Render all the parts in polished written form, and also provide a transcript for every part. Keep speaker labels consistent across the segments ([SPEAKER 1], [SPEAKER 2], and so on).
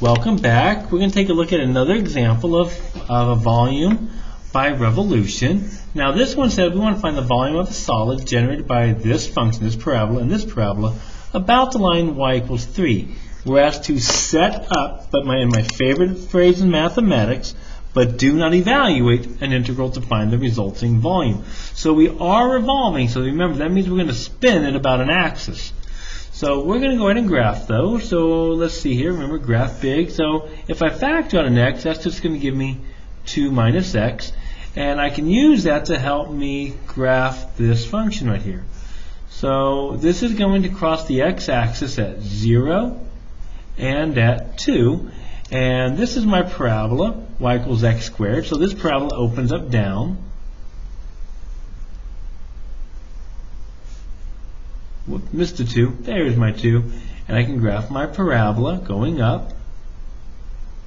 [SPEAKER 1] Welcome back. We're going to take a look at another example of a volume by revolution. Now this one said we want to find the volume of a solid generated by this function, this parabola, and this parabola about the line y equals 3. We're asked to set up, my favorite phrase in mathematics, but do not evaluate an integral to find the resulting volume. So we are revolving, so remember that means we're going to spin it about an axis. So we're going to go ahead and graph those. So let's see here. Remember, graph big. So if I factor out an x, that's just going to give me 2 minus x. And I can use that to help me graph this function right here. So this is going to cross the x-axis at 0 and at 2. And this is my parabola, y equals x squared. So this parabola opens up down. Whoop, missed a 2. There's my 2. And I can graph my parabola going up,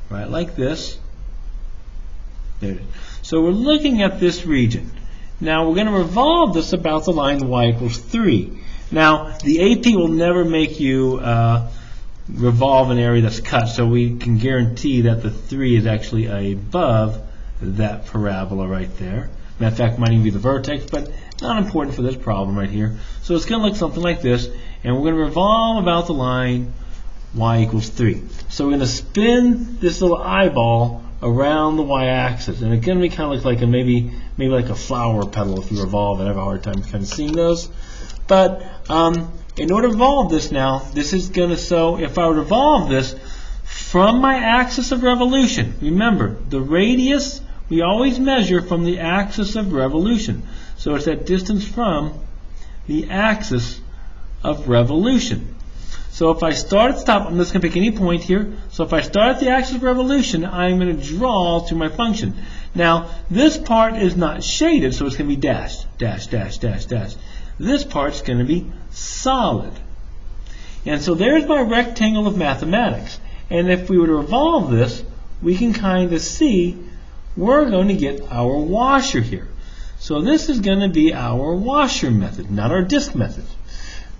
[SPEAKER 1] right like this. There it is. So we're looking at this region. Now we're going to revolve this about the line y equals 3. Now the AP will never make you revolve an area that's cut, so we can guarantee that the 3 is actually above that parabola right there. Matter of fact, it might even be the vertex, but not important for this problem right here. So it's going to look something like this, and we're going to revolve about the line y equals 3. So we're going to spin this little eyeball around the y-axis, and it's going to be kind of look like a maybe like a flower petal if you revolve it. I have a hard time kind of seeing those, but in order to revolve this now, this is going to, so if I revolve this from my axis of revolution, remember the radius we always measure from the axis of revolution. So it's that distance from the axis of revolution. So if I start at the top, I'm just going to pick any point here. So if I start at the axis of revolution, I'm going to draw to my function. Now, this part is not shaded, so it's going to be dashed, dash, dash, dash, dash. This part's going to be solid. And so there's my rectangle of mathematics. And if we were to revolve this, we can kind of see we're going to get our washer here. So this is going to be our washer method, not our disk method.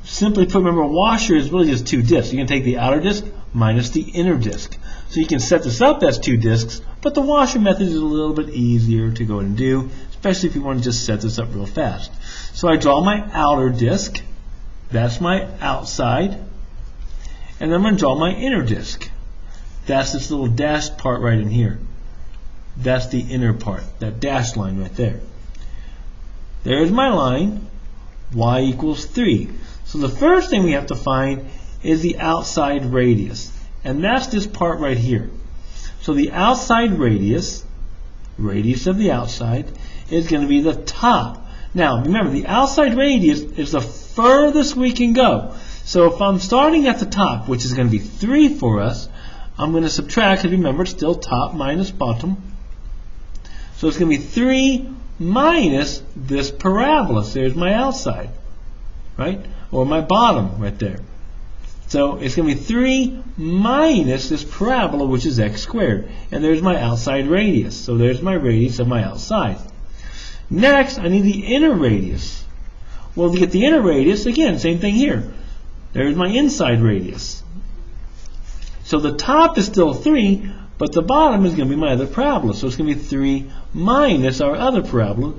[SPEAKER 1] Simply put, remember, a washer is really just 2 disks. You can take the outer disk minus the inner disk. So you can set this up as 2 disks, but the washer method is a little bit easier to go ahead and do, especially if you want to just set this up real fast. So I draw my outer disk. That's my outside. And then I'm going to draw my inner disk. That's this little dashed part right in here. That's the inner part, that dashed line right there. There's my line, y equals 3. So the first thing we have to find is the outside radius. And that's this part right here. So the outside radius of the outside, is going to be the top. Now, remember, the outside radius is the furthest we can go. So if I'm starting at the top, which is going to be 3 for us, I'm going to subtract, because remember, it's still top minus bottom. So it's going to be 3 minus this parabola. So there's my outside, right? Or my bottom right there. So it's going to be 3 minus this parabola, which is x squared. And there's my outside radius. So there's my radius of my outside. Next, I need the inner radius. Well, to get the inner radius, again, same thing here. There's my inside radius. So the top is still 3, but the bottom is going to be my other parabola. So it's going to be 3 minus our other parabola,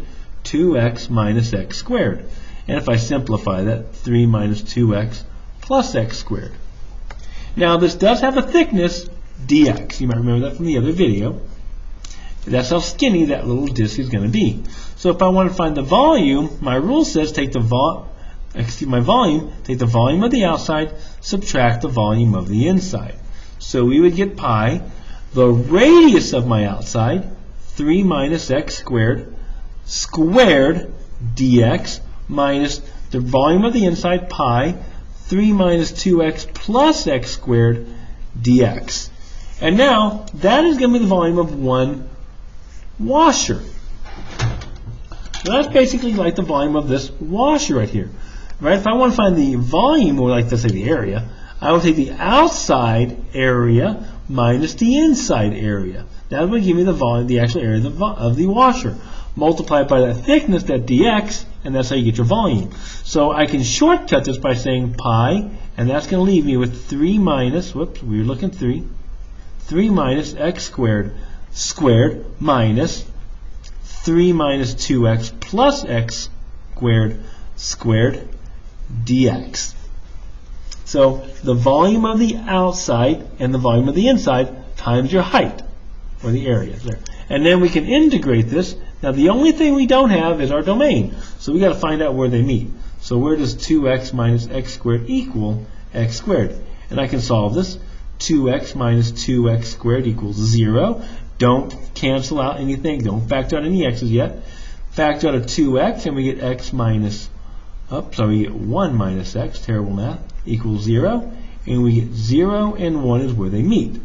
[SPEAKER 1] 2x minus x squared. And if I simplify that, 3 minus 2x plus x squared. Now this does have a thickness, dx. You might remember that from the other video. That's how skinny that little disk is going to be. So if I want to find the volume, my rule says take the volume of the outside, subtract the volume of the inside. So we would get pi, the radius of my outside, 3 minus x squared, squared dx, minus the volume of the inside, pi, 3 minus 2x plus x squared dx. And now, that is going to be the volume of one washer. So that's basically like the volume of this washer right here. Right? If I want to find the volume, or like, let's say the area, I will take the outside area minus the inside area. That would give me the volume, the actual area of the washer. multiply by that thickness, that dx, and that's how you get your volume. So I can shortcut this by saying pi, and that's going to leave me with 3 minus, whoops, we were looking 3 minus x squared minus 3 minus 2x plus x squared dx. So the volume of the outside and the volume of the inside times your height, or the area there. And then we can integrate this. Now the only thing we don't have is our domain. So we got to find out where they meet. So where does 2x minus x squared equal x squared? And I can solve this. 2x minus 2x squared equals 0. Don't cancel out anything. Don't factor out any x's yet. Factor out a 2x and we get x minus, we get 1 minus x, terrible math, equals 0. And we get 0 and 1 is where they meet.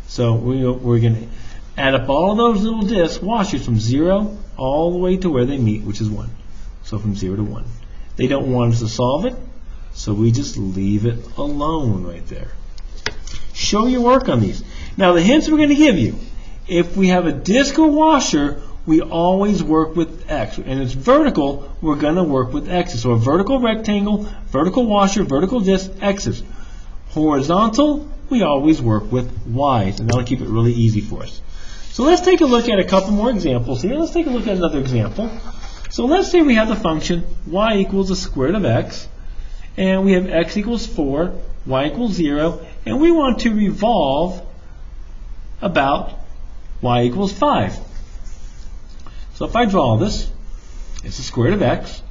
[SPEAKER 1] So we're going to add up all of those little disk washers from 0 all the way to where they meet, which is 1. So from 0 to 1. They don't want us to solve it, so we just leave it alone right there. Show your work on these. Now the hints we're going to give you. If we have a disk or washer, we always work with x. And it's vertical, we're going to work with x's. So a vertical rectangle, vertical washer, vertical disk, x's. Horizontal, we always work with y's. And that'll keep it really easy for us. So let's take a look at a couple more examples here. Let's take a look at another example. So let's say we have the function y equals the square root of x, and we have x equals 4, y equals 0, and we want to revolve about y equals 5. So if I draw this, it's the square root of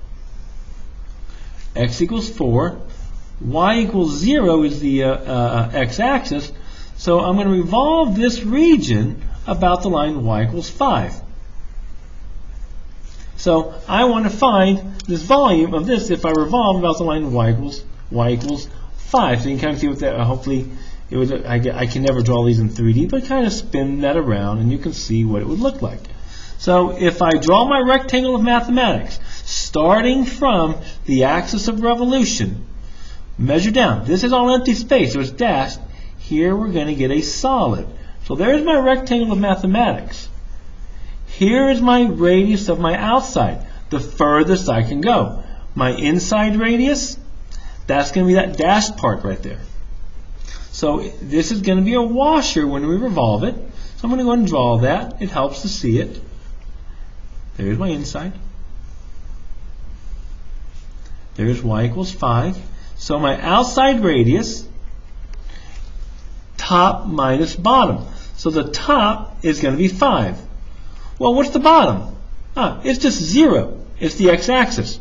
[SPEAKER 1] x equals 4, y equals 0 is the x-axis, so I'm going to revolve this region about the line y equals 5. So I want to find this volume of this if I revolve about the line y equals 5. So you can kind of see what that, hopefully, I can never draw these in 3D, but kind of spin that around and you can see what it would look like. So if I draw my rectangle of mathematics, starting from the axis of revolution, measure down. This is all empty space, so it's dashed. Here we're going to get a solid. So there's my rectangle of mathematics. Here is my radius of my outside, the furthest I can go. My inside radius, that's going to be that dashed part right there. So this is going to be a washer when we revolve it. So I'm going to go ahead and draw that. It helps to see it. There's my inside. There's y equals 5. So my outside radius, top minus bottom. So the top is going to be 5. Well, what's the bottom? It's just 0. It's the x-axis.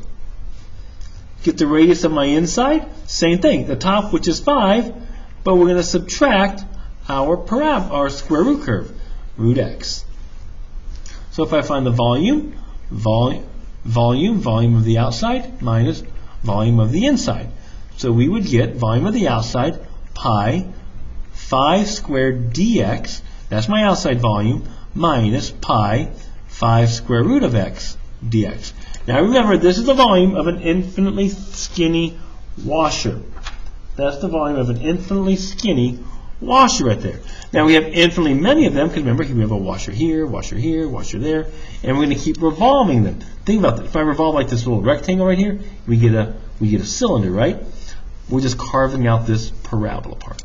[SPEAKER 1] Get the radius of my inside, same thing. The top, which is 5, but we're going to subtract our square root curve, root x. So if I find the volume of the outside minus volume of the inside. So we would get volume of the outside, pi 5 squared dx, that's my outside volume, minus pi 5 square root of x dx. Now remember, this is the volume of an infinitely skinny washer. That's the volume of an infinitely skinny washer right there. Now we have infinitely many of them, because remember, we have a washer here, washer there, and we're going to keep revolving them. Think about that. If I revolve like this little rectangle right here, we get a cylinder, right? We're just carving out this parabola part.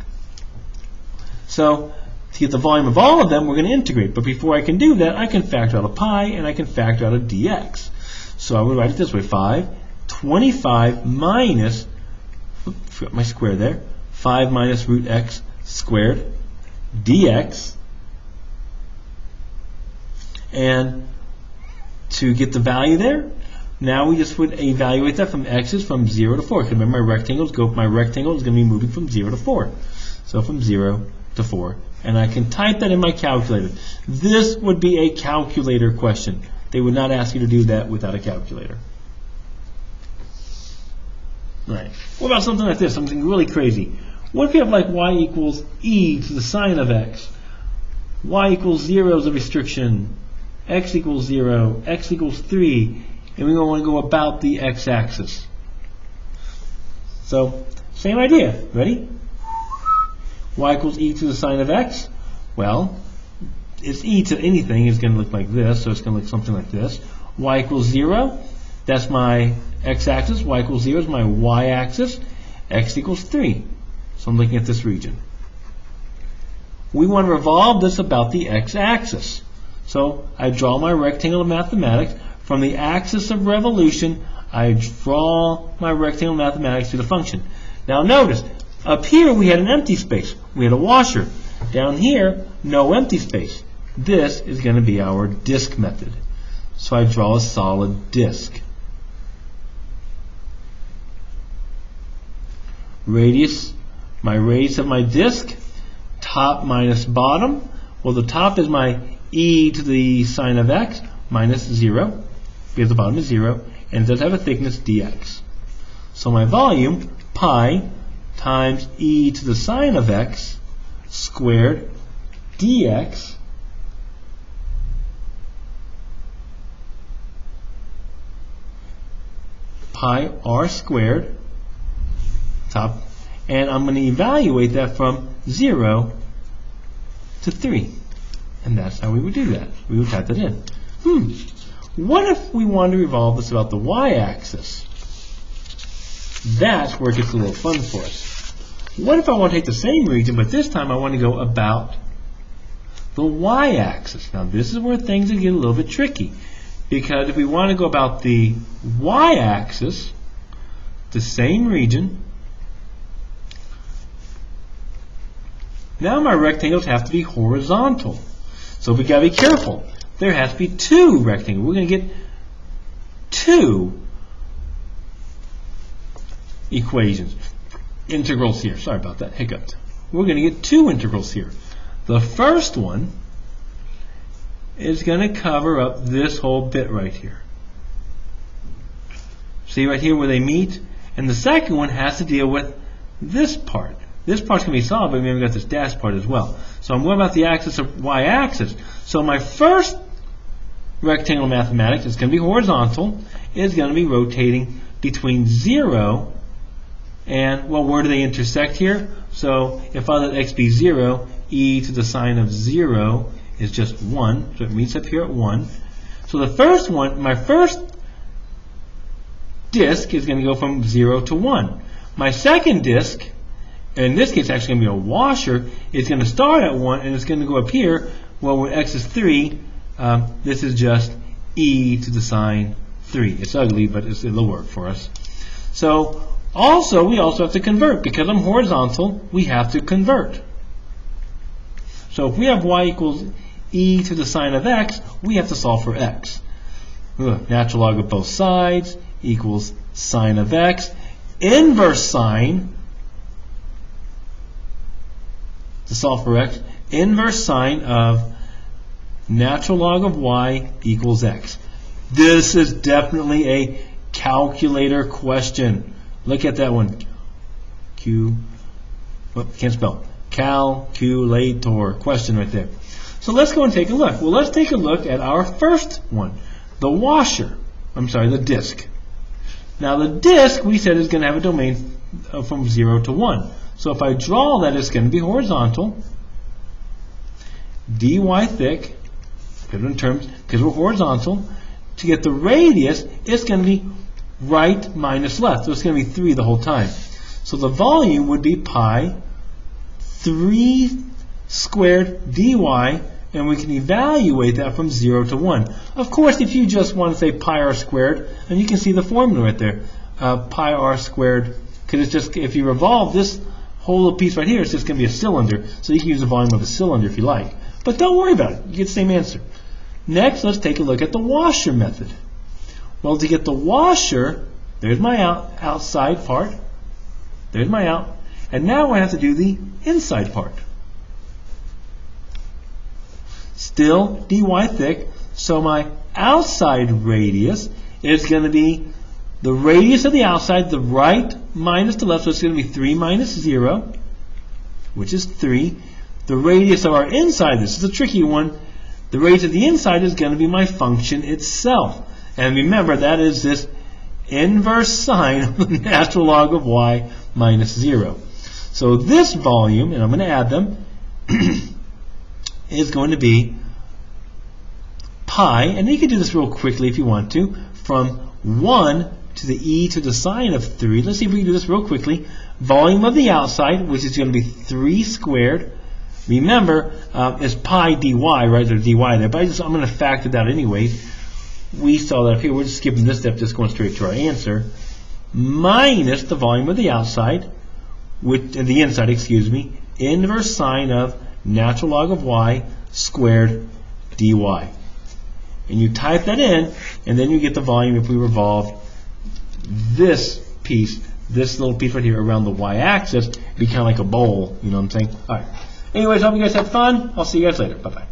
[SPEAKER 1] So to get the volume of all of them, we're going to integrate. But before I can do that, I can factor out a pi and I can factor out a dx. So I would write it this way: 25 minus, forgot my square there, 5 minus root x squared dx. And to get the value there, now we just would evaluate that from x's from 0 to 4. Because remember, my rectangle is going to be moving from 0 to 4. So from 0 to 4. And I can type that in my calculator. This would be a calculator question. They would not ask you to do that without a calculator. Right. What about something like this? Something really crazy. What if you have like y equals e to the sine of x? Y equals 0 is a restriction. X equals 0. X equals 3. And we want to go about the x-axis. So, same idea. Ready? Y equals e to the sine of x. Well, its e to anything is going to look like this, so it's going to look something like this. Y equals 0, that's my x-axis. Y equals 0 is my y-axis. X equals 3. So I'm looking at this region. We want to revolve this about the x-axis. So I draw my rectangle of mathematics. From the axis of revolution, I draw my rectangle of mathematics to the function. Now notice, up here we had an empty space. We had a washer. Down here, no empty space. This is going to be our disk method. So I draw a solid disk. Radius, my radius of my disk, top minus bottom. Well, the top is my e to the sine of x minus 0, because the bottom is 0, and it does have a thickness dx. So my volume, pi times e to the sine of x squared dx pi r squared top, and I'm going to evaluate that from 0 to 3. And that's how we would do that. We would type that in. What if we wanted to revolve this about the y-axis? That's where it gets a little fun for us. What if I want to take the same region, but this time I want to go about the y-axis? Now this is where things get a little bit tricky, because if we want to go about the y-axis, the same region, now my rectangles have to be horizontal. So we got to be careful. There has to be 2 rectangles. We're going to get 2 equations. Integrals here. Sorry about that. Hiccuped. We're going to get 2 integrals here. The first one is going to cover up this whole bit right here. See right here where they meet? And the second one has to deal with this part. This part's going to be solved, but we haven't got this dash part as well. So I'm going about the axis of y-axis. So my first rectangle mathematics is going to be horizontal. It's going to be rotating between 0 and, well, where do they intersect here? So if I let x be 0, e to the sine of 0 is just 1. So it meets up here at 1. So the first one, my first disk is going to go from 0 to 1. My second disk, in this case, it's actually going to be a washer. It's going to start at 1, and it's going to go up here. Well, when x is 3, this is just e to the sine 3. It's ugly, but it'll work for us. So, we also have to convert. Because I'm horizontal, we have to convert. So if we have y equals e to the sine of x, we have to solve for x. Natural log of both sides equals sine of x. Inverse sine, to solve for x, inverse sine of natural log of y equals x. This is definitely a calculator question. Look at that one. Can't spell. Calculator question right there. So let's go and take a look. Well, let's take a look at our first one, the washer. I'm sorry, the disk. Now the disk, we said, is going to have a domain from 0 to 1. So if I draw that, it's going to be horizontal. dy thick, because we're horizontal. To get the radius, it's going to be right minus left. So it's going to be 3 the whole time. So the volume would be pi 3 squared dy, and we can evaluate that from 0 to 1. Of course, if you just want to say pi r squared, and you can see the formula right there, pi r squared, because it's just, if you revolve this whole little piece right here, it's just going to be a cylinder, so you can use the volume of a cylinder if you like. But don't worry about it. You get the same answer. Next, let's take a look at the washer method. Well, to get the washer, there's my outside part. There's my out. And now I have to do the inside part. Still dy thick, so my outside radius is going to be the radius of the outside, the right minus the left, so it's going to be 3 minus 0, which is 3. The radius of our inside, this is a tricky one, the radius of the inside is going to be my function itself. And remember, that is this inverse sine of the natural log of y minus 0. So this volume, and I'm going to add them, is going to be pi, and you can do this real quickly if you want to, from 1 to the e to the sine of 3. Let's see if we can do this real quickly. Volume of the outside, which is going to be 3 squared. Remember, it's pi dy, right? There's dy there, but I'm going to factor that anyway. We saw that up here. We're just skipping this step, just going straight to our answer. Minus the volume of the outside, the inside, excuse me, inverse sine of natural log of y squared dy. And you type that in, and then you get the volume if we revolve this piece, this little piece right here around the y-axis, be kind of like a bowl, you know what I'm saying? All right. Anyways, hope you guys had fun. I'll see you guys later. Bye-bye.